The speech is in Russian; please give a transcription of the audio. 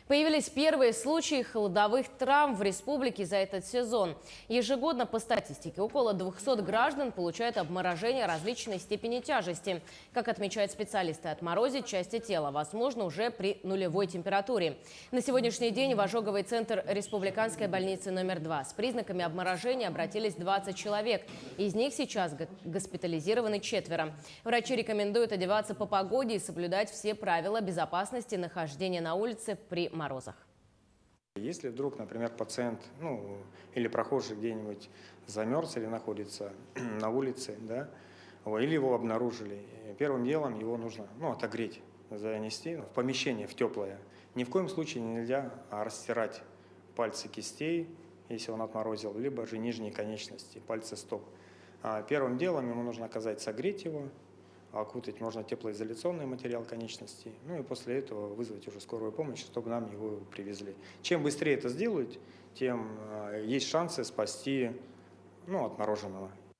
Появились первые случаи холодовых травм в республике за этот сезон. Ежегодно, по статистике, около 200 граждан получают обморожение различной степени тяжести. Как отмечают специалисты, отморозить части тела возможно уже при нулевой температуре. На сегодняшний день в ожоговый центр республиканской больницы номер 2 с признаками обморожения обратились 20 человек. Из них сейчас госпитализированы 4. Врачи рекомендуют одеваться по погоде и соблюдать все правила безопасности нахождения на улице при морозах. Если вдруг, например, пациент или прохожий где-нибудь замерз или находится на улице, да, или его обнаружили, первым делом его нужно отогреть, занести в помещение, в теплое. Ни в коем случае нельзя растирать пальцы кистей, если он отморозил, либо же нижние конечности, пальцы стоп. Первым делом ему нужно согреть его, окутать можно теплоизоляционный материал конечностей, и после этого вызвать уже скорую помощь, чтобы нам его привезли. Чем быстрее это сделают, тем есть шансы спасти отмороженного.